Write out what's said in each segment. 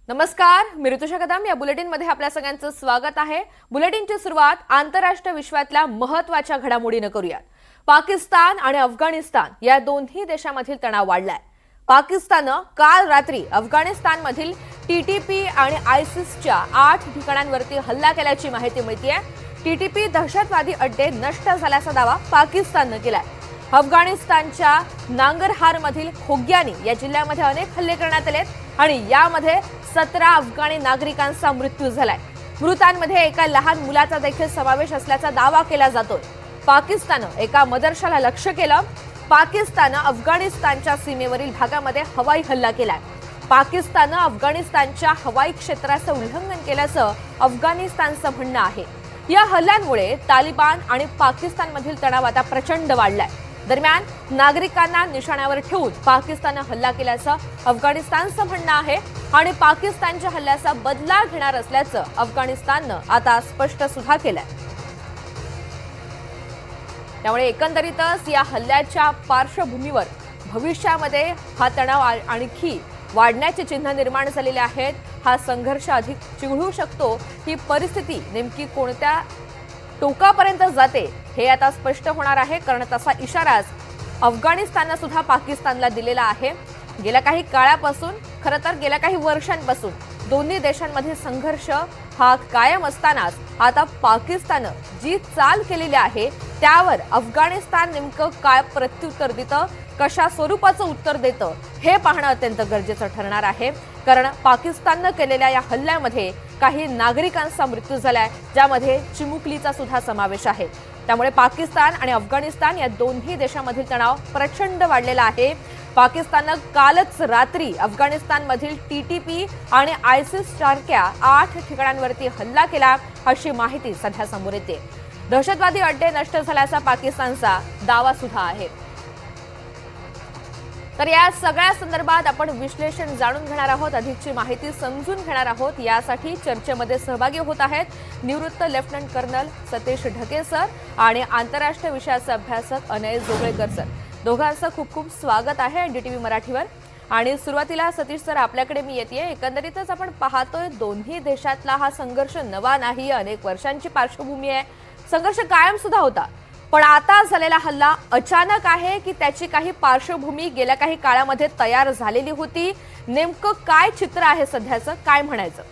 नमस्कार, मी ऋतुषा कदम. या बुलेटिनमध्ये आपल्या सगळ्यांचं स्वागत आहे. बुलेटिनची सुरुवात आंतरराष्ट्रीय विश्वातल्या महत्त्वाच्या घडामोडीने करूयात. पाकिस्तान आणि अफगाणिस्तान या दोन्ही देशांमधील तणाव वाढलाय. पाकिस्ताननं काल रात्री अफगाणिस्तानमधील टीटीपी आणि आयसिसच्या 8 ठिकाणांवरती हल्ला केल्याची माहिती मिळतेय. टीटीपी दहशतवादी अड्डे नष्ट झाल्याचा दावा पाकिस्ताननं केलाय. अफगाणिस्तानच्या नांगरहारमधील खोग्यानी या जिल्ह्यामध्ये अनेक हल्ले करण्यात आलेत आणि यामध्ये 17 अफगाणी नागरिकांचा मृत्यू झालाय. मृतांमध्ये एका लहान मुलाचा देखील समावेश असल्याचा दावा केला जातोय. पाकिस्ताननं एका मदरशाला लक्ष्य केलं. पाकिस्ताननं अफगाणिस्तानच्या सीमेवरील भागामध्ये हवाई हल्ला केलाय. पाकिस्ताननं अफगाणिस्तानच्या हवाई क्षेत्राचं उल्लंघन केल्याचं अफगाणिस्तानचं म्हणणं आहे. या हल्ल्यांमुळे तालिबान आणि पाकिस्तानमधील तणाव आता प्रचंड वाढलाय. दरम्यान नागरिकांना निशाण्यावर ठेवून पाकिस्ताननं हल्ला केल्याचं अफगाणिस्तानचं म्हणणं आहे आणि पाकिस्तानच्या हल्ल्याचा बदला घेणार असल्याचं अफगाणिस्ताननं आता स्पष्ट सुद्धा केलंय. त्यामुळे एकंदरीतच या हल्ल्याच्या पार्श्वभूमीवर भविष्यामध्ये हा तणाव आणखी वाढण्याची चिन्ह निर्माण झालेली आहेत. हा संघर्ष अधिक चिघळू शकतो. ही परिस्थिती नेमकी कोणत्या टोकापर्यंत जाते हे आता स्पष्ट होणार आहे, कारण तसा इशाराच अफगाणिस्ताननं सुद्धा पाकिस्तानला दिलेला आहे. गेल्या काही काळापासून, खरं तर गेल्या काही वर्षांपासून दोन्ही देशांमधील संघर्ष हा कायम असतानाच आता पाकिस्ताननं जी चाल केलेली आहे त्यावर अफगाणिस्तान नेमकं काय प्रत्युत्तर देतं, कशा स्वरूपाचं उत्तर देतं हे पाहणं अत्यंत गरजेचं ठरणार आहे. कारण पाकिस्ताननं केलेल्या या हल्ल्यामध्ये काही नागरिकांचा मृत्यू झालाय, ज्यामध्ये चिमुकलीचा सुद्धा समावेश आहे. त्यामुळे पाकिस्तान आणि अफगाणिस्तान या दोन्ही देशांमधील तणाव प्रचंड वाढलेला आहे. पाकिस्ताननं कालच रात्री अफगाणिस्तानमधील टीटीपी आणि आयसिस सारख्या 8 ठिकाणांवरती हल्ला केला अशी माहिती सध्या समोर येते. दहशतवादी अड्डे नष्ट झाल्याचा पाकिस्तानचा दावा सुद्धा आहे. तर या सगळ्या संदर्भात आपण विश्लेषण जाणून घेणार आहोत, अधिकची माहिती समजून घेणार आहोत. यासाठी चर्चेमध्ये सहभागी होत आहेत निवृत्त lieutenant colonel Satish Dhage sir आणि आंतरराष्ट्रीय विषयाचे अभ्यासक अनय जोगळेकर सर. दोघांचं खूप खूप स्वागत आहे एनडीटीव्ही मराठीवर. आणि सुरुवातीला सतीश सर आपल्याकडे मी येते. एकंदरीतच आपण पाहतोय दोन्ही देशातला हा संघर्ष नवा नाही, अनेक वर्षांची पार्श्वभूमी आहे. संघर्ष कायम सुद्धा होता, पण आता झालेला हल्ला अचानक आहे की त्याची काही पार्श्वभूमी गेल्या काही काळामध्ये तयार झालेली होती? नेमकं काय चित्र आहे सध्याचं, काय म्हणायचं?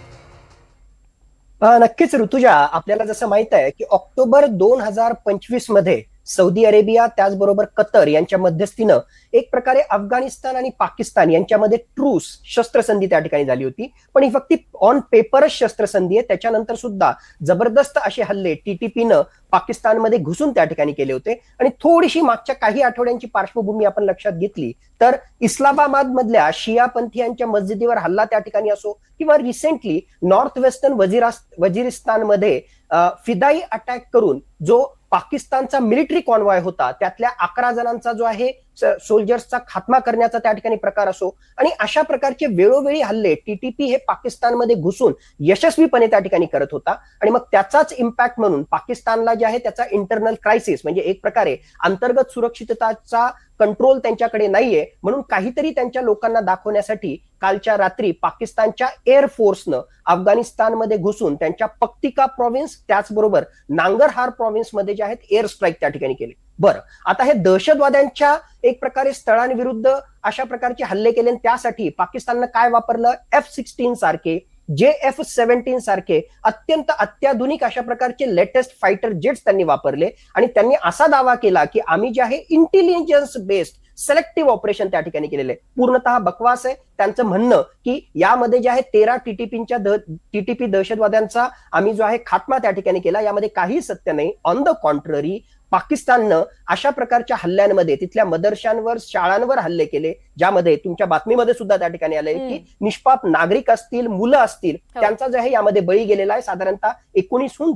नक्कीच ऋतुजा, आपल्याला जसं माहित आहे की ऑक्टोबर 2025 मध्ये सौदी अरेबिया त्याचबरोबर कतर यांच्या मध्यस्थीनं एक प्रकारे अफगाणिस्तान आणि पाकिस्तान यांच्यामध्ये ट्रूस शस्त्रसंधी त्या ठिकाणी झाली होती. पण ही फक्त ऑन पेपरच शस्त्रसंधी आहे. त्याच्यानंतर सुद्धा जबरदस्त असे हल्ले टीटीपीनं पाकिस्तानमध्ये घुसून त्या ठिकाणी केले होते. आणि थोडीशी मागच्या काही आठवड्यांची पार्श्वभूमी आपण लक्षात घेतली तर इस्लामाबाद मधल्या शियापंथीयांच्या मस्जिदीवर हल्ला त्या ठिकाणी असो, किंवा रिसेंटली नॉर्थ वेस्टर्न वजिरिस्तानमध्ये फिदाई अटॅक करून जो पाकिस्तानचा मिलिटरी कॉन्वॉय होता त्यातल्या 11 जणांचा जो आहे सोल्जर्सचा खात्मा करण्याचा त्या ठिकाणी प्रकार असो, आणि अशा प्रकारचे वेळोवेळी हल्ले टीटीपी हे पाकिस्तानमध्ये घुसून यशस्वीपणे त्या ठिकाणी करत होता. आणि मग त्याचाच इम्पॅक्ट म्हणून पाकिस्तानला जे आहे त्याचा इंटरनल क्रायसिस, म्हणजे एक प्रकारे अंतर्गत सुरक्षितताचा कंट्रोल त्यांच्याकडे नाहीये, म्हणून काहीतरी त्यांच्या लोकांना दाखवण्यासाठी कालच्या रात्री पाकिस्तानच्या एअरफोर्सनं अफगाणिस्तानमध्ये घुसून त्यांच्या पक्तिका प्रॉव्हिन्स त्याचबरोबर नांगरहार प्रॉव्हिन्समध्ये जे आहेत एअर स्ट्राईक त्या ठिकाणी केले. बरं, आता हे दहशतवाद्यांच्या एक प्रकारे स्थळांविरुद्ध अशा प्रकारचे हल्ले केले, त्यासाठी पाकिस्ताननं काय वापरलं? F-16 सारखे, JF-17 सारखे अत्यंत अत्याधुनिक अशा प्रकारचे लेटेस्ट फायटर जेट्स त्यांनी वापरले. आणि त्यांनी असा दावा केला की आम्ही जे आहे इंटेलिजन्स बेस्ड सिलेक्टिव्ह ऑपरेशन त्या ठिकाणी केलेले. पूर्णतः बकवास आहे. त्यांचं म्हणणं की यामध्ये जे आहे 13 टीटीपी दहशतवाद्यांचा आम्ही जो आहे खात्मा त्या ठिकाणी केला, यामध्ये काही सत्य नाही. ऑन द कॉन्ट्ररी, पाकिस्ताननं अशा प्रकारच्या हल्ल्यांमध्ये तिथल्या मदरशांवर, शाळांवर हल्ले केले, ज्यामध्ये तुमच्या बातमीमध्ये सुद्धा त्या ठिकाणी आलंय की निष्पाप नागरिक असतील, मुलं असतील, त्यांचा जो आहे यामध्ये बळी गेलेला आहे. साधारणतः 19हून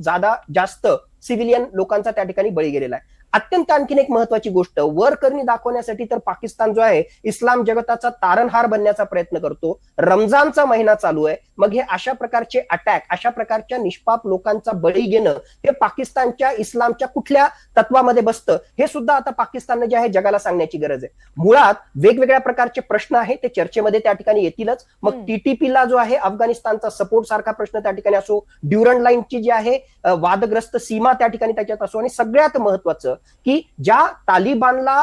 जास्त सिव्हिलियन लोकांचा त्या ठिकाणी बळी गेलेला आहे. अत्यंत आणखीन एक महत्वाची गोष्ट वर करणी दाखवण्यासाठी तर पाकिस्तान जो आहे इस्लाम जगताचा तारणहार बनण्याचा प्रयत्न करतो. रमजानचा महिना चालू आहे, मग हे अशा प्रकारचे अटॅक, अशा प्रकारच्या निष्पाप लोकांचा बळी घेणं हे पाकिस्तानच्या इस्लामच्या कुठल्या तत्वामध्ये बसतं हे सुद्धा आता पाकिस्तानने जे आहे जगाला सांगण्याची गरज आहे. मुळात वेगवेगळ्या प्रकारचे प्रश्न आहेत ते चर्चेमध्ये त्या ठिकाणी येतीलच. मग टीटीपीला जो आहे अफगाणिस्तानचा सपोर्ट सारखा प्रश्न त्या ठिकाणी असो, ड्युरंड लाईनची जी आहे वादग्रस्त सीमा त्या ठिकाणी त्याच्यात असो, आणि सगळ्यात महत्वाचं की ज्या तालिबानला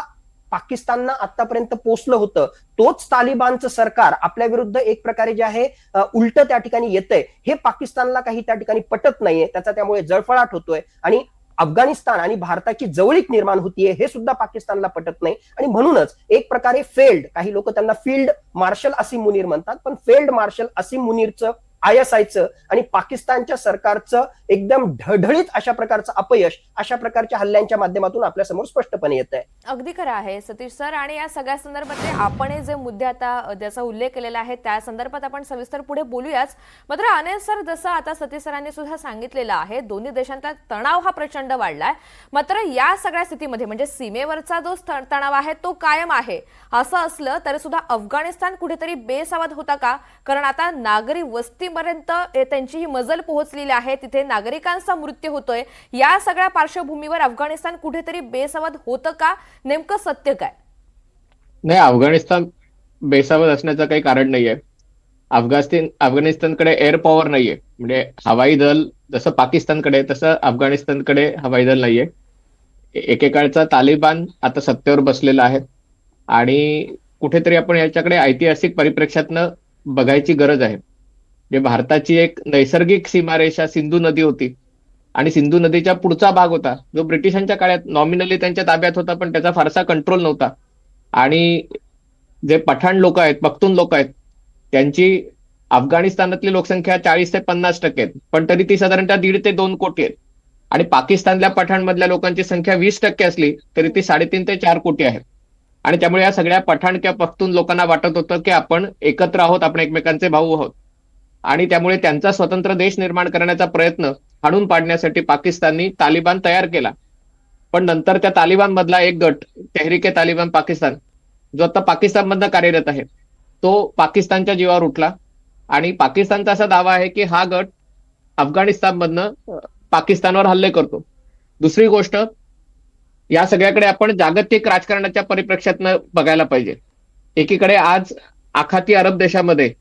पाकिस्ताननं आतापर्यंत पोचलं होतं तोच तालिबानचं सरकार आपल्या विरुद्ध एक प्रकारे जे आहे उलट त्या ठिकाणी येतंय, हे पाकिस्तानला काही त्या ठिकाणी पटत नाहीये. त्याचा त्यामुळे जळफळाट होतोय आणि अफगाणिस्तान आणि भारताची जवळीक निर्माण होतीये हे सुद्धा पाकिस्तानला पटत नाही. आणि म्हणूनच एक प्रकारे फेल्ड, काही लोक त्यांना फील्ड मार्शल असीम मुनीर म्हणतात, पण फेल्ड मार्शल असीम मुनीरचं ISIचं आणि पाकिस्तानच्या सरकारचं एकदम ढळढळीत अशा प्रकारचं अपयश अशा प्रकारच्या हल्ल्यांच्या माध्यमातून आपल्या समोर स्पष्टपणे येत आहे. अगदी खरं आहे सतीश सर. आणि या सगळ्या संदर्भातले आपण जे मुद्दे आता ज्याचा उल्लेख केलेला आहे त्या संदर्भात आपण सविस्तर पुढे बोलूयाच. मात्र अनिल सर, जसं आता सतीश सरांनी सुद्धा सांगितलेलं आहे, दोन्ही देशांचा तणाव हा प्रचंड वाढलाय. मात्र या सगळ्या स्थितीमध्ये म्हणजे सीमेवरचा जो तणाव आहे तो कायम आहे. असं असलं तरी सुद्धा अफगाणिस्तान कुठेतरी बेसावध होता का? कारण आता नागरी वस्तीपर्यंत त्यांची ही मजल पोहोचलेली आहे, तिथे नागरिकांचा मृत्यू होतोय. या सगळ्या पार्श्वभूमीवर अफगाणिस्तान कुठेतरी बेसावध होतं का? नेमकं सत्य काय? नाही, अफगाणिस्तान बेसावध असण्याचं काही कारण नाहीये. अफगाणिस्तानकडे एअर पॉवर नाहीये, म्हणजे हवाई दल जसं पाकिस्तानकडे तसं अफगाणिस्तानकडे हवाई दल नाहीये. एकेकाळचा तालिबान आता सत्तेवर बसलेला आहे आणि कुठेतरी आपण याच्याकडे ऐतिहासिक परिप्रेक्ष्यातनं बघायची गरज आहे. जे भारताची एक नैसर्गिक सीमारेषा सिंधू नदी होती आणि सिंधू नदीच्या पुढचा भाग होता जो ब्रिटिशांच्या काळात नॉमिनली त्यांच्या ताब्यात होता, पण त्याचा फारसा कंट्रोल नव्हता. आणि जे पठाण लोक आहेत, पख्तून लोक आहेत, त्यांची अफगाणिस्तानातली लोकसंख्या 40 ते 50% आहेत, पण तरी ती साधारणतः 1.5 ते 2 कोटी आहेत. आणि पाकिस्तानल्या पठाणमधल्या लोकांची संख्या 20% असली तरी ती 3.5 ते 4 कोटी आहे. आणि त्यामुळे या सगळ्या पठाण किंवा पख्तून लोकांना वाटत होतं की आपण एकत्र आहोत, आपण एकमेकांचे भाऊ आहोत. आणि त्यामुळे त्यांचा स्वतंत्र देश निर्माण करण्याचा प्रयत्न हाणून पाडण्यासाठी पाकिस्ताननी तालिबान तयार केला. पण नंतर त्या तालिबान मधला एक गट, तेहरीके तालिबान पाकिस्तान, जो आता पाकिस्तानमधनं कार्यरत आहे, तो पाकिस्तानच्या जीवावर उठला. आणि पाकिस्तानचा असा दावा आहे की हा गट अफगाणिस्तानमधनं पाकिस्तानवर हल्ले करतो. दुसरी गोष्ट, या सगळ्याकडे आपण जागतिक राजकारणाच्या परिप्रेक्ष्यातनं बघायला पाहिजे. एकीकडे आज आखाती अरब देशामध्ये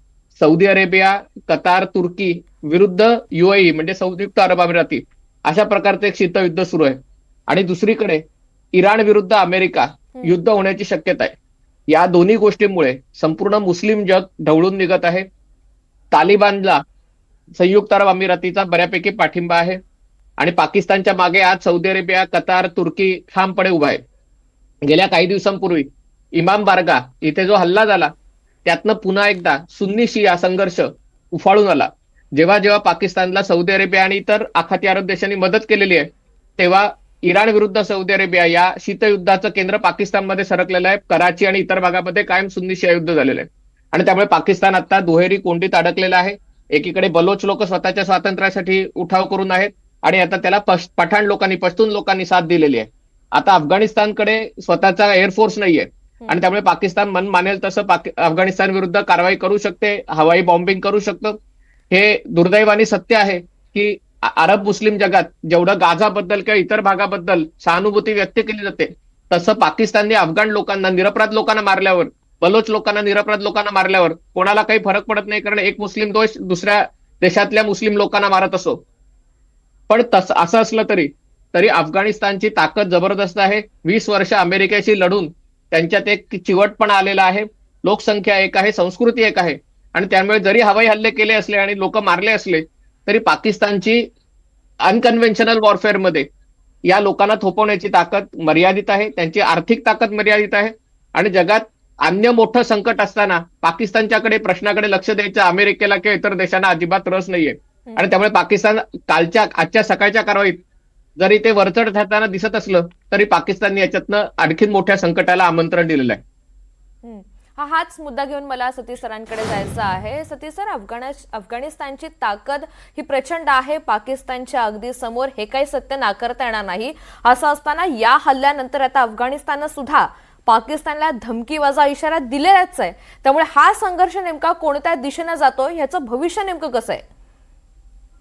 सौदी अरेबिया, कतार, तुर्की विरुद्ध UAE म्हणजे संयुक्त अरब अमिराती अशा प्रकारचं एक शीतयुद्ध सुरू आहे. आणि दुसरीकडे इराण विरुद्ध अमेरिका युद्ध होण्याची शक्यता आहे. या दोन्ही गोष्टींमुळे संपूर्ण मुस्लिम जग ढवळून निघत आहे. तालिबानला संयुक्त अरब अमिरातीचा बऱ्यापैकी पाठिंबा आहे आणि पाकिस्तानच्या मागे आज सौदी अरेबिया, कतार, तुर्की ठामपणे उभा आहे. गेल्या काही दिवसांपूर्वी इमाम बारगा इथे जो हल्ला झाला त्यातनं पुन्हा एकदा सुन्नी शिया संघर्ष उफाळून आला. जेव्हा जेव्हा पाकिस्तानला सौदी अरेबिया आणि इतर आखाती अरब देशांनी मदत केलेली आहे, तेव्हा इराण विरुद्ध सौदी अरेबिया या शीतयुद्धाचं केंद्र पाकिस्तानमध्ये सरकलेलं आहे. कराची आणि इतर भागामध्ये कायम सुन्नी शिया युद्ध झालेलं आहे. आणि त्यामुळे पाकिस्तान आता दुहेरी कोंडीत अडकलेला आहे. एकीकडे बलोच लोक स्वतःच्या स्वातंत्र्यासाठी उठाव करून आहेत आणि आता त्याला पठाण लोकांनी, पश्तून लोकांनी साथ दिलेली आहे. आता अफगाणिस्तानकडे स्वतःचा एअरफोर्स नाहीये आणि त्यामुळे पाकिस्तान मन मानेल तसं अफगाणिस्तान विरुद्ध कारवाई करू शकते, हवाई बॉम्बिंग करू शकतं. हे दुर्दैवाने सत्य आहे की अरब मुस्लिम जगात जेवढं गाझाबद्दल किंवा इतर भागाबद्दल सहानुभूती व्यक्त केली जाते, तसं पाकिस्तानने अफगाण लोकांना, निरपराध लोकांना मारल्यावर, बलोच लोकांना, निरपराध लोकांना मारल्यावर कोणाला काही फरक पडत नाही, कारण एक मुस्लिम देश दुसऱ्या देशातल्या मुस्लिम लोकांना मारत असो. पण असं असलं तरी अफगाणिस्तानची ताकद जबरदस्त आहे. 20 वर्ष अमेरिकेशी लढून त्यांच्यात एक चिवटपणा आलेला आहे. लोकसंख्या एक आहे, संस्कृती एक आहे आणि त्यामुळे जरी हवाई हल्ले केले असले आणि लोक मारले असले तरी पाकिस्तानची अनकन्व्हेन्शनल वॉरफेअरमध्ये या लोकांना थोपवण्याची ताकद मर्यादित आहे, त्यांची आर्थिक ताकद मर्यादित आहे. आणि जगात अन्य मोठं संकट असताना पाकिस्तानच्याकडे प्रश्नाकडे लक्ष द्यायचं अमेरिकेला किंवा इतर देशांना अजिबात रस नाहीये. आणि त्यामुळे पाकिस्तान आजच्या सकाळच्या कारवाईत जरी ते वरचढ ठरताना दिसत असलं तरी पाकिस्तानने याच्यातनं आणखीन मोठ्या संकटाला आमंत्रण दिलेलं आहे. हाच मुद्दा घेऊन मला सतीश सरांकडे जायचं आहे. सतीश सर, अफगाणिस्तानची ताकद ही प्रचंड आहे पाकिस्तानच्या अगदी समोर, हे काही सत्य नाकारता येणार नाही. असं असताना या हल्ल्यानंतर आता अफगाणिस्ताननं सुद्धा पाकिस्तानला धमकीवजा इशारा दिलेलाच आहे. त्यामुळे हा संघर्ष नेमका कोणत्या दिशेनं जातोय, ह्याचं भविष्य नेमकं कसं आहे?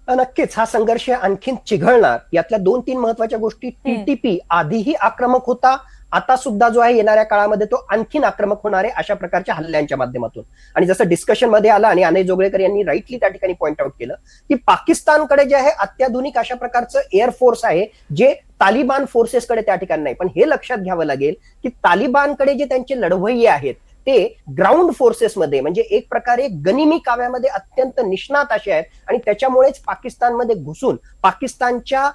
नक्कीच हा संघर्ष आणखीन चिघळणार. यातल्या 2-3 महत्वाच्या गोष्टी. टीटीपी आधीही आक्रमक होता, आता सुद्धा जो आहे येणाऱ्या काळामध्ये तो आणखीन आक्रमक होणार आहे अशा प्रकारच्या हल्ल्यांच्या माध्यमातून. आणि जसं डिस्कशन मध्ये आलं आणि अनय जोगळेकर यांनी राईटली त्या ठिकाणी पॉइंट आउट केलं की पाकिस्तानकडे जे आहे अत्याधुनिक अशा प्रकारचं एअरफोर्स आहे जे तालिबान फोर्सेसकडे त्या ठिकाणी नाही. पण हे लक्षात घ्यावं लागेल की तालिबानकडे जे त्यांचे लढवय्ये आहेत ते ग्राउंड फोर्सेसमध्ये म्हणजे एक प्रकारे गनिमी काव्यामध्ये अत्यंत निष्णात असे आहेत आणि त्याच्यामुळेच पाकिस्तानमध्ये घुसून पाकिस्तानच्या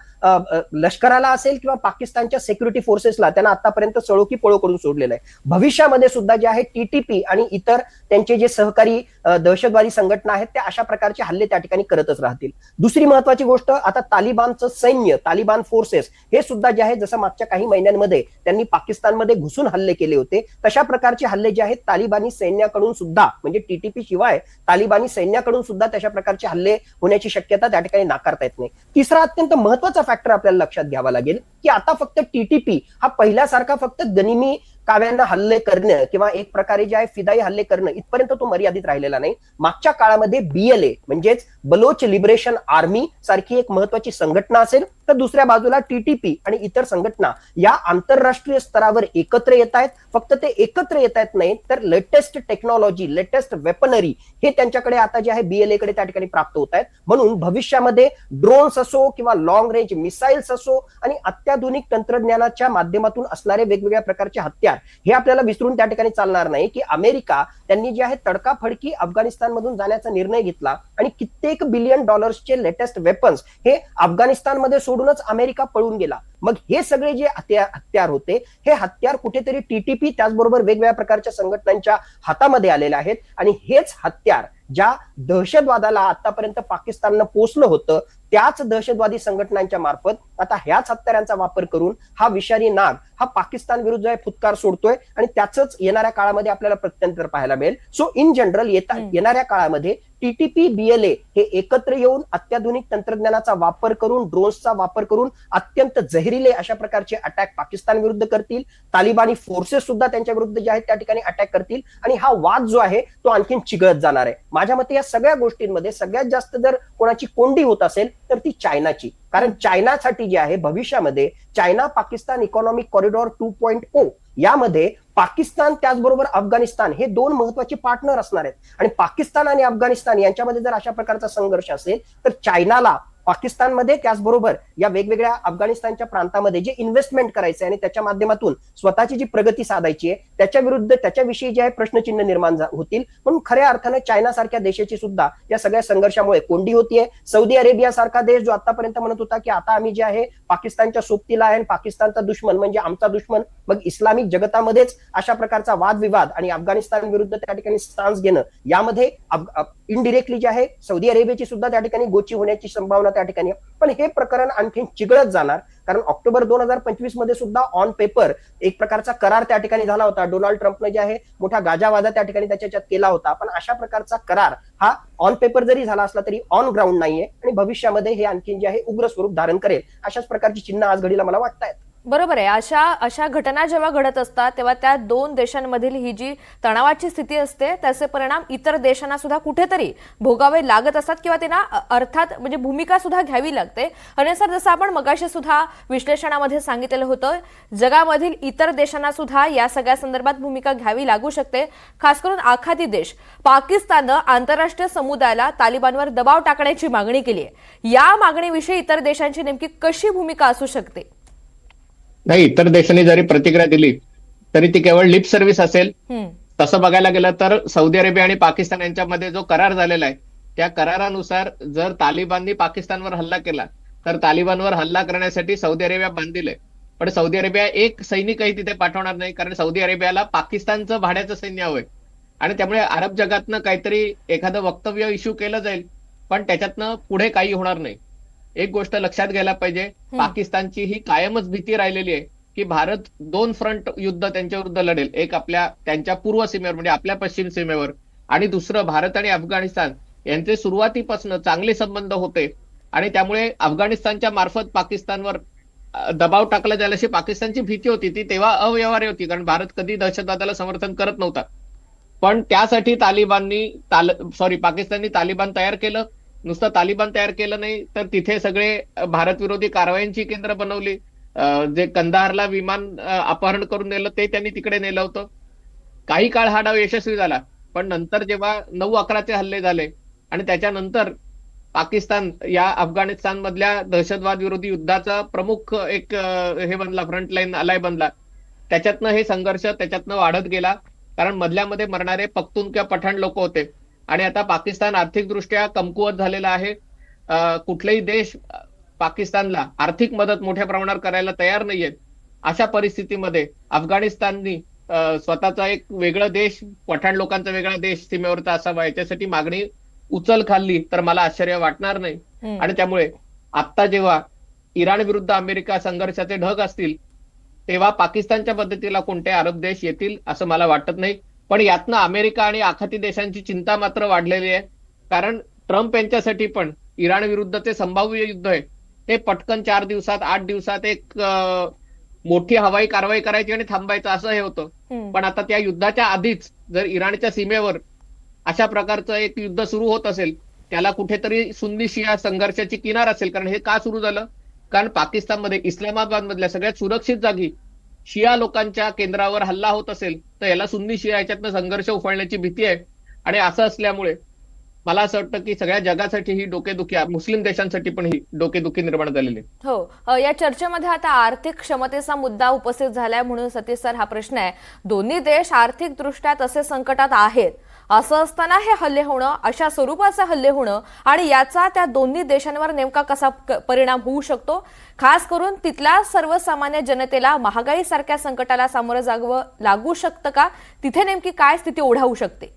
लष्कराला असेल किंवा पाकिस्तानच्या सिक्युरिटी फोर्सेसला त्यांना आतापर्यंत सळो की पळो करून सोडलेलं आहे. भविष्यामध्ये सुद्धा जे आहे टीटीपी आणि इतर त्यांचे जे सहकारी दहशतवादी संघटना आहेत त्या अशा प्रकारचे हल्ले त्या ठिकाणी करतच राहतील. दुसरी महत्वाची गोष्ट, आता तालिबानचं सैन्य, तालिबान फोर्सेस हे सुद्धा जे आहे जसं मागच्या काही महिन्यांमध्ये त्यांनी पाकिस्तानमध्ये घुसून हल्ले केले होते तशा प्रकारचे हल्ले जे आहेत तालिबानी सैन्याकडून सुद्धा म्हणजे टीटीपी शिवाय तालिबानी सैन्याकडून सुद्धा तशा प्रकारचे हल्ले होण्याची शक्यता त्या ठिकाणी नाकारता येत नाही. तिसरा अत्यंत महत्वाचा फॅक्टर आपल्याला लक्षात घ्यावा लागेल की आता फक्त टीटीपी हा पहिल्यासारखा फक्त गनिमी काव्यांना हल्ले करणं किंवा एक प्रकारे जे आहे फिदाई हल्ले करणं इथपर्यंत तो मर्यादित राहिलेला नाही. मागच्या काळामध्ये BLA म्हणजेच बलोच लिबरेशन आर्मी सारखी एक महत्वाची संघटना असेल तर दुसऱ्या बाजूला टीटीपी आणि इतर संघटना या आंतरराष्ट्रीय स्तरावर एकत्र येत आहेत. फक्त ते एकत्र येत आहेत नाही तर लेटेस्ट टेक्नॉलॉजी, लेटेस्ट वेपनरी हे त्यांच्याकडे आता जे आहे BLA कडे त्या ठिकाणी प्राप्त होत आहेत. म्हणून भविष्यामध्ये ड्रोन्स असो किंवा लॉंग रेंज मिसाईल्स असो आणि अत्याधुनिक तंत्रज्ञानाच्या माध्यमातून असणारे वेगवेगळ्या प्रकारचे हत्यार हे आपल्याला विसरून त्या ठिकाणी चालणार नाही की अमेरिका त्यांनी जे आहे तडकाफडकी अफगाणिस्तानमधून जाण्याचा निर्णय घेतला आणि कित्येक बिलियन डॉलर्सचे लेटेस्ट वेपन्स हे अफगाणिस्तानमध्ये सोडूनच अमेरिका पळून गेला. मग हे सगळे जे हत्यार होते हे हत्यार कुठेतरी टीटीपी त्याचबरोबर वेगवेगळ्या प्रकारच्या संघटनांच्या हातामध्ये आलेले आहेत आणि हेच हत्यार ज्या दहशतवादाला आतापर्यंत पाकिस्ताननं पोचलं होतं त्याच दहशतवादी संघटनांच्या मार्फत आता ह्याच हत्यारांचा वापर करून हा विषारी नाग हा पाकिस्तान विरुद्ध फुतकार सोडतोय आणि त्याच येणाऱ्या काळामध्ये आपल्याला प्रत्यंतर पाहायला मिळेल. सो इन जनरल येणाऱ्या काळामध्ये टीटीपी BLA हे एकत्र येऊन अत्याधुनिक तंत्रज्ञानाचा वापर करून ड्रोन्सचा वापर करून अत्यंत जहिरीले अशा प्रकारचे अटॅक पाकिस्तान विरुद्ध करतील. तालिबानी फोर्सेस सुद्धा त्यांच्या विरुद्ध जे आहेत त्या ठिकाणी अटॅक करतील आणि हा वाद जो आहे तो आणखीन चिघळत जाणार आहे. माझ्या मते या सगळ्या गोष्टींमध्ये सगळ्यात जास्त जर कोणाची कोंडी होत असेल तर ती चायनाची. कारण चायनासाठी जे आहे भविष्यामध्ये चायना पाकिस्तान इकॉनॉमिक कॉरिडॉर 2.0 यामध्ये पाकिस्तान त्याचबरोबर अफगाणिस्तान हे 2 महत्वाचे पार्टनर असणार आहेत आणि पाकिस्तान आणि अफगाणिस्तान यांच्यामध्ये जर अशा प्रकारचा संघर्ष असेल तर चायनाला पाकिस्तानमध्ये त्याचबरोबर या वेगवेगळ्या अफगाणिस्तानच्या प्रांतामध्ये जे इन्व्हेस्टमेंट करायचं आहे आणि त्याच्या माध्यमातून स्वतःची जी प्रगती साधायची आहे त्याच्या विरुद्ध त्याच्याविषयी जे आहे प्रश्नचिन्ह निर्माण होतील. म्हणून खऱ्या अर्थानं चायना सारख्या देशाची सुद्धा या सगळ्या संघर्षामुळे कोंडी होतीये. सौदी अरेबिया सारखा देश जो आतापर्यंत म्हणत होता की आता आम्ही जे आहे पाकिस्तानच्या सोबतीला आहे, पाकिस्तानचा दुश्मन म्हणजे आमचा दुश्मन, मग इस्लामिक जगतामध्येच अशा प्रकारचा वादविवाद आणि अफगाणिस्तान विरुद्ध त्या ठिकाणी स्टान्स घेणं यामध्ये इनडिरेक्टली जे आहे सौदी अरेबियाची सुद्धा त्या ठिकाणी गोची होण्याची संभावना त्या ठिकाणी. पण हे प्रकरण आणखी चिघळत जाणार कारण ऑक्टोबर 2025 मध्ये सुद्धा ऑन पेपर एक प्रकारचा करार त्या ठिकाणी झाला होता. डोनाल्ड ट्रम्पने जे आहे मोठा गाजावाजा त्या ठिकाणी त्याच्यात केला होता. पण अशा प्रकारचा करार हा ऑन पेपर जरी झाला असला तरी ऑन ग्राउंड नाहीये आणि भविष्यामध्ये हे आणखी जे आहे उग्र स्वरूप धारण करेल अशाच प्रकारची चिन्ह आज घडीला मला वाटतायत. बरोबर आहे. अशा घटना जेव्हा घडत असतात तेव्हा त्या 2 देशांमधील ही जी तणावाची स्थिती असते त्याचे परिणाम इतर देशांना सुद्धा कुठेतरी भोगावे लागत असतात किंवा त्यांना अर्थात म्हणजे भूमिका सुद्धा घ्यावी लागते. आणि सर जसं आपण मगाशी सुद्धा विश्लेषणामध्ये सांगितलेलं होतं जगामधील इतर देशांना सुद्धा या सगळ्या संदर्भात भूमिका घ्यावी लागू शकते. खास करून आखाती देश पाकिस्ताननं आंतरराष्ट्रीय समुदायाला तालिबानवर दबाव टाकण्याची मागणी केली आहे. या मागणीविषयी इतर देशांची नेमकी कशी भूमिका असू शकते? नाही, इतर देशांनी जरी प्रतिक्रिया दिली तरी ती केवळ लिप सर्व्हिस असेल. तसं बघायला गेलं तर सौदी अरेबिया आणि पाकिस्तान यांच्यामध्ये जो करार झालेला आहे त्या करारानुसार जर तालिबाननी पाकिस्तानवर हल्ला केला तर तालिबानवर हल्ला करण्यासाठी सौदी अरेबिया बांधील आहे. पण सौदी अरेबिया एक सैनिकही तिथे पाठवणार नाही कारण सौदी अरेबियाला पाकिस्तानचं भाड्याचं सैन्य हवंय आणि त्यामुळे अरब जगातनं काहीतरी एखादं वक्तव्य इश्यू केलं जाईल पण त्याच्यातनं पुढे काही होणार नाही. एक गोष्ट लक्षात घ्यायला पाहिजे, पाकिस्तानची ही कायमच भीती राहिलेली आहे की भारत 2 फ्रंट युद्ध त्यांच्या विरुद्ध लढेल, एक त्यांच्या पूर्व सीमेवर म्हणजे आपल्या पश्चिम सीमेवर, आणि दुसरं भारत आणि अफगाणिस्तान यांचे सुरुवातीपासून चांगले संबंध होते आणि त्यामुळे अफगाणिस्तानच्या मार्फत पाकिस्तानवर दबाव टाकला जाईल अशी पाकिस्तानची भीती होती. ती तेव्हा अव्यवहार्य होती, कारण भारत कधी दहशतवादाला समर्थन करत नव्हता. पण त्यासाठी पाकिस्ताननी तालिबान तयार केलं. नुसतं तालिबान तयार केलं नाही, तर तिथे सगळे भारत विरोधी कारवायांची केंद्र बनवली. जे कंदाहारला विमान अपहरण करून नेलं ते त्यांनी तिकडे नेलं होतं. काही काळ हा डाव यशस्वी झाला, पण नंतर जेव्हा 9/11चे हल्ले झाले आणि त्याच्यानंतर पाकिस्तान या अफगाणिस्तान मधल्या दहशतवाद विरोधी युद्धाचा प्रमुख एक हे बनला, फ्रंटलाईन अलाय बनला. त्याच्यातनं हे संघर्ष त्याच्यातनं वाढत गेला, कारण मधल्यामध्ये मरणारे पख्तून किंवा पठाण लोक होते. आणि आता पाकिस्तान आर्थिकदृष्ट्या कमकुवत झालेला आहे. कुठलेही देश पाकिस्तानला आर्थिक मदत मोठ्या प्रमाणावर करायला तयार नाहीयेत. अशा परिस्थितीमध्ये अफगाणिस्ताननी स्वतःचा एक वेगळा देश, पठाण लोकांचा वेगळा देश सीमेवरचा असावा, याच्यासाठी मागणी उचल खाल्ली तर मला आश्चर्य वाटणार नाही. आणि त्यामुळे आता जेव्हा इराण विरुद्ध अमेरिका संघर्षाचे ढग असतील, तेव्हा पाकिस्तानच्या मदतीला कोणते अरब देश येतील असं मला वाटत नाही. पण यातनं अमेरिका आणि आखाती देशांची चिंता मात्र वाढलेली आहे, कारण ट्रम्प यांच्यासाठी पण इराण विरुद्धचे संभाव्य युद्ध आहे हे पटकन 4 दिवसात 8 दिवसात एक मोठी हवाई कारवाई करायची आणि थांबायचं असं हे होतं. पण आता त्या युद्धाच्या आधीच जर इराणच्या सीमेवर अशा प्रकारचं एक युद्ध सुरू होत असेल, त्याला कुठेतरी सुन्नी शिया संघर्षाची किनार असेल. कारण हे का सुरू झालं, कारण पाकिस्तानमध्ये इस्लामाबाद मधल्या सगळ्यात सुरक्षित जागी शिया लोकांच्या केंद्रावर हल्ला होत असेल, तर याला सुन्नी शिया याच्यातनं संघर्ष उफाळण्याची भीती आहे. आणि असं असल्यामुळे मला असं वाटतं की सगळ्या जगासाठी ही डोकेदुखी, मुस्लिम देशांसाठी पण ही डोकेदुखी निर्माण झालेली आहे. हो, या चर्चेमध्ये आता आर्थिक क्षमतेचा मुद्दा उपस्थित झालाय, म्हणून सतीश सर हा प्रश्न आहे, दोन्ही देश आर्थिक दृष्ट्या तसे संकटात आहेत, असं असताना हे हल्ले होणं, अशा स्वरूपाचे हल्ले होणं आणि याचा त्या दोन्ही देशांवर नेमका कसा परिणाम होऊ शकतो, खास करून तिथल्या सर्वसामान्य जनतेला महागाई सारख्या संकटाला सामोरं जावं लागू शकतं का, तिथे नेमकी काय स्थिती ओढावू शकते?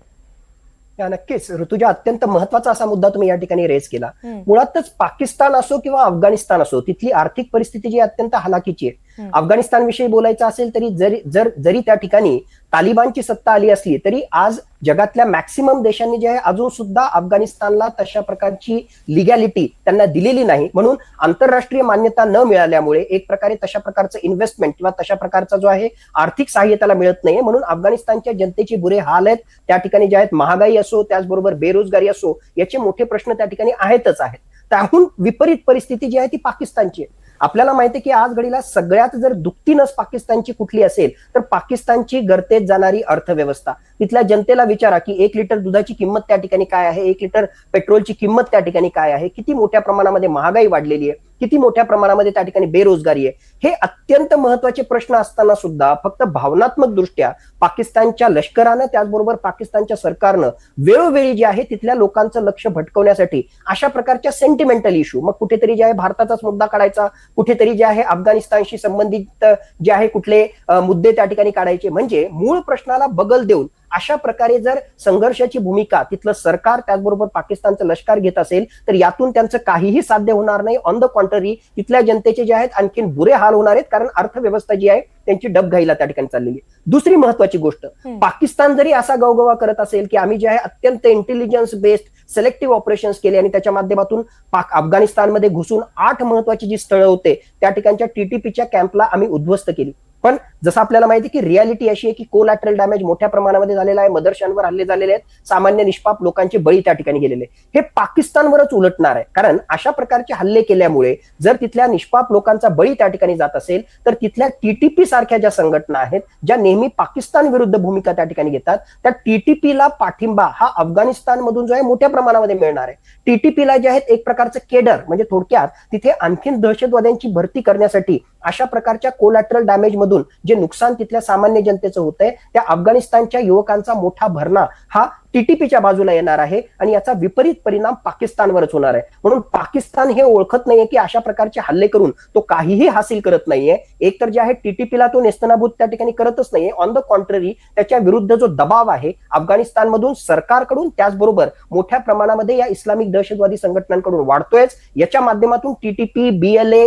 नक्कीच ऋतुजा, अत्यंत महत्वाचा असा मुद्दा तुम्ही या ठिकाणी रेज केला. मुळातच पाकिस्तान असो किंवा अफगाणिस्तान असो, तिथली आर्थिक परिस्थिती जी अत्यंत हलाखीची आहे. अफगाणिस्तान विषयी बोलायचं असेल तरी जरी त्या ठिकाणी तालिबानची सत्ता आली असली तरी आज जगातल्या मॅक्सिमम देशांनी जे आहे अजून सुद्धा अफगाणिस्तानला तशा प्रकारची लिगॅलिटी त्यांना दिलेली नाही. म्हणून आंतरराष्ट्रीय मान्यता न मिळाल्यामुळे एक प्रकारे तशा प्रकारचं इन्व्हेस्टमेंट किंवा तशा प्रकारचा जो आहे आर्थिक सहाय्य त्याला मिळत नाहीये. म्हणून अफगाणिस्तानच्या जनतेचे बुरे हाल आहेत. त्या ठिकाणी जे आहेत महागाई असो, त्याचबरोबर बेरोजगारी असो, याचे मोठे प्रश्न त्या ठिकाणी आहेतच आहेत. त्याहून विपरीत परिस्थिती जी आहे ती पाकिस्तानची आहे. आपल्याला माहिती आहे की आज घडीला सगळ्यात जर दुखती नस पाकिस्तानची कुठली असेल तर पाकिस्तानची गर्तेत जाणारी अर्थव्यवस्था. तिथल्या जनतेला विचारा की 1 लिटर दुधाची किंमत त्या ठिकाणी काय आहे, 1 लिटर पेट्रोलची किंमत त्या ठिकाणी काय आहे, किती मोठ्या प्रमाणामध्ये महागाई वाढलेली आहे, किती मोठ्या प्रमाणामध्ये त्या ठिकाणी बेरोजगारी आहे. हे अत्यंत महत्वाचे प्रश्न असताना सुद्धा फक्त भावनात्मक दृष्ट्या पाकिस्तानच्या लष्करानं, त्याचबरोबर पाकिस्तानच्या सरकारनं वेळोवेळी जे आहे तिथल्या लोकांचं लक्ष भटकवण्यासाठी अशा प्रकारच्या सेंटिमेंटल इश्यू, मग कुठेतरी जे आहे भारताचाच मुद्दा काढायचा, कुठेतरी जे आहे अफगाणिस्तानशी संबंधित जे आहे कुठले मुद्दे त्या ठिकाणी काढायचे, म्हणजे मूळ प्रश्नाला बगल देऊन अशा प्रकारे जर संघर्षाची भूमिका तिथलं सरकार त्याचबरोबर पाकिस्तानचं लष्कर घेत असेल तर यातून त्यांचं काहीही साध्य होणार नाही. ऑन द कॉन्ट्ररी तिथल्या जनतेचे जे आहेत आणखीन बुरे हाल होणार आहेत, कारण अर्थव्यवस्था जी आहे त्यांची डबघाईला त्या ठिकाणी चाललेली आहे. दुसरी महत्वाची गोष्ट, पाकिस्तान जरी असा गवगवा करत असेल की आम्ही जे आहे अत्यंत इंटेलिजन्स बेस्ड सिलेक्टिव्ह ऑपरेशन्स केले आणि त्याच्या माध्यमातून अफगाणिस्तानमध्ये घुसून 8 महत्वाची जी स्थळं होते त्या ठिकाणच्या टीटीपीच्या कॅम्पला आम्ही उद्ध्वस्त केली, पण जसं आपल्याला माहिती की रियालिटी अशी आहे की कोलॅटरल डॅमेज मोठ्या प्रमाणामध्ये झालेला आहे, मदरशांवर हल्ले झालेले आहेत, सामान्य निष्पाप लोकांचे बळी त्या ठिकाणी गेलेले. हे पाकिस्तानवरच उलटणार आहे, कारण अशा प्रकारचे हल्ले केल्यामुळे जर तिथल्या निष्पाप लोकांचा बळी त्या ठिकाणी जात असेल तर तिथल्या टीटीपी सारख्या ज्या संघटना आहेत ज्या नेहमी पाकिस्तान विरुद्ध भूमिका त्या ठिकाणी घेतात, त्या टीटीपीला पाठिंबा हा अफगाणिस्तानमधून जो आहे मोठ्या प्रमाणामध्ये मिळणार आहे. टीटीपीला जे आहेत एक प्रकारचं केडर, म्हणजे थोडक्यात तिथे आणखीन दहशतवाद्यांची भरती करण्यासाठी अशा प्रकारच्या कोलॅटरल डॅमेज मधून जे नुकसान तिथल्या सामान्य जनतेचं होतंय त्या अफगाणिस्तानच्या युवकांचा मोठा भरणा हा टीटीपीच्या बाजूला येणार आहे आणि याचा विपरीत परिणाम पाकिस्तानवरच होणार आहे. म्हणून पाकिस्तान हे ओळखत नाहीये की अशा प्रकारचे हल्ले करून तो काहीही हासिल करत नाहीये. एक तर जे आहे टीटीपीला तो नेस्तनाबूत त्या ठिकाणी करतच नाहीये. ऑन द कॉन्ट्ररी त्याच्या विरुद्ध जो दबाव आहे अफगाणिस्तानमधून सरकारकडून त्याचबरोबर मोठ्या प्रमाणामध्ये या इस्लामिक दहशतवादी संघटनांकडून वाढतोयच. याच्या माध्यमातून टीटीपी, BLA,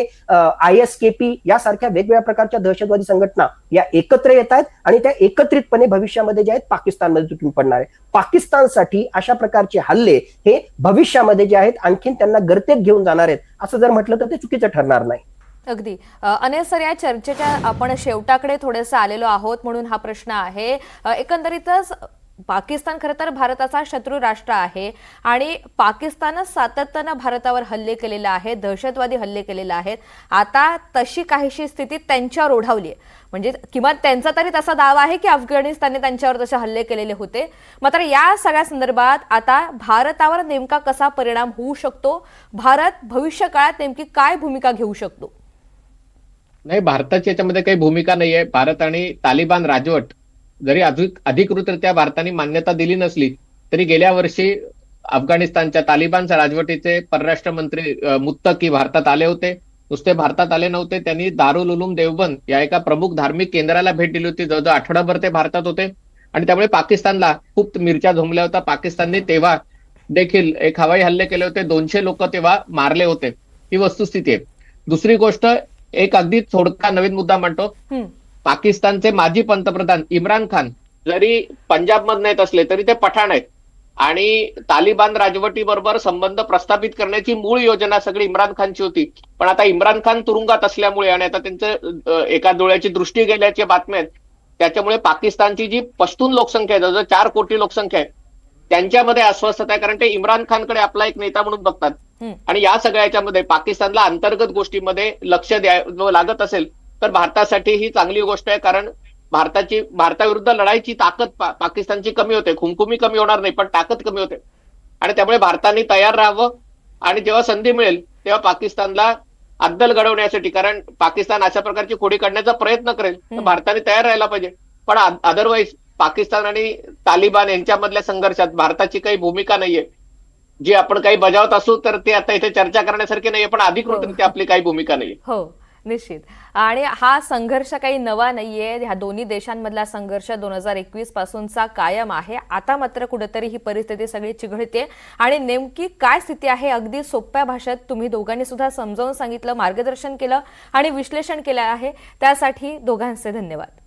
ISKP यासारख्या वेगवेगळ्या प्रकारच्या दहशतवादी संघटना या एकत्र येत आहेत आणि त्या एकत्रितपणे भविष्यामध्ये जे आहेत पाकिस्तानमध्ये तुटून पडणार आहे. पाकिस्तानसाठी अशा प्रकारचे हल्ले हे भविष्यामध्ये जे आहेत आणखीन त्यांना गर्तेत घेऊन जाणार आहेत असं जर म्हटलं तर ते चुकीचं ठरणार नाही. अगदी. अनिल सर, या चर्चेच्या आपण शेवटाकडे थोडेसे आलेलो आहोत म्हणून हा प्रश्न आहे. एकंदरीतच पाकिस्तान खरं तर भारताचा शत्रू राष्ट्र आहे आणि पाकिस्तानच सातत्यानं भारतावर हल्ले केलेले आहेत, दहशतवादी हल्ले केलेले आहेत. आता तशी काहीशी स्थिती त्यांच्यावर ओढावली आहे. म्हणजे किमान त्यांचा तरी तसा दावा आहे की अफगाणिस्तानने त्यांच्यावर तसे हल्ले केलेले होते. मात्र या सगळ्या संदर्भात आता भारतावर नेमका कसा परिणाम होऊ शकतो, भारत भविष्य काळात नेमकी काय भूमिका घेऊ शकतो? नाही, भारताची याच्यामध्ये काही भूमिका नाहीये. भारत आणि तालिबान राजवट जरी अधिकृतरित्या भारताने मान्यता दिली नसली तरी गेल्या वर्षी अफगाणिस्तानच्या तालिबानच्या राजवटीचे परराष्ट्र मंत्री मुत्तकी भारतात आले होते. नुसते भारतात आले नव्हते, त्यांनी दारुल उलूम देवबंद या एका प्रमुख धार्मिक केंद्राला भेट दिली होती. जवळजवळ आठवडाभर ते भारतात होते आणि त्यामुळे पाकिस्तानला खूप मिरच्या झोंबल्या होत्या. पाकिस्तानने तेव्हा देखील एक हवाई हल्ले केले होते, 200 लोक तेव्हा मारले होते. ही वस्तुस्थिती आहे. दुसरी गोष्ट, एक अगदी थोडका नवीन मुद्दा म्हणतो. पाकिस्तानचे माजी पंतप्रधान इम्रान खान जरी पंजाबमधून येत असले तरी ते पठाण आहेत आणि तालिबान राजवटीबरोबर संबंध प्रस्थापित करण्याची मूळ योजना सगळी इम्रान खानची होती. पण आता इम्रान खान तुरुंगात असल्यामुळे आणि आता त्यांचं एका डोळ्याची दृष्टी गेल्याच्या बातम्या आहेत, त्याच्यामुळे पाकिस्तानची जी पश्तून लोकसंख्या आहे, जवळजवळ 4 कोटी लोकसंख्या आहे, त्यांच्यामध्ये अस्वस्थता आहे. कारण ते इम्रान खानकडे आपला एक नेता म्हणून बघतात आणि या सगळ्याच्यामध्ये पाकिस्तानला अंतर्गत गोष्टींमध्ये लक्ष द्यावं लागत असेल तर भारतासाठी ही चांगली गोष्ट आहे. कारण भारताविरुद्ध लढाईची ताकद पाकिस्तानची कमी होते. खुमखुमी कमी होणार नाही पण ताकद कमी होते आणि त्यामुळे भारताने तयार राहावं आणि जेव्हा संधी मिळेल तेव्हा पाकिस्तानला अद्दल घडवण्यासाठी, कारण पाकिस्तान अशा प्रकारची खोडी काढण्याचा प्रयत्न करेल तर भारताने तयार राहायला पाहिजे. पण अदरवाईज पाकिस्तान आणि तालिबान यांच्यामधल्या संघर्षात भारताची काही भूमिका नाहीये. जी आपण काही बजावत असू तर ते आता इथे चर्चा करण्यासारखी नाहीये, पण अधिकृतरित्या आपली काही भूमिका नाहीये. हो, निश्चित. आणि हा संघर्ष काही नवा नाहीये. ह्या दोन्ही देशांमधला संघर्ष 2021 पासूनचा कायम आहे. आता मात्र कुठेतरी ही परिस्थिती सगळी चिघळते आणि नेमकी काय स्थिती आहे अगदी सोप्या भाषेत तुम्ही दोघांनी सुद्धा समजावून सांगितलं, मार्गदर्शन केलं आणि विश्लेषण केलं आहे. त्यासाठी दोघांचे धन्यवाद.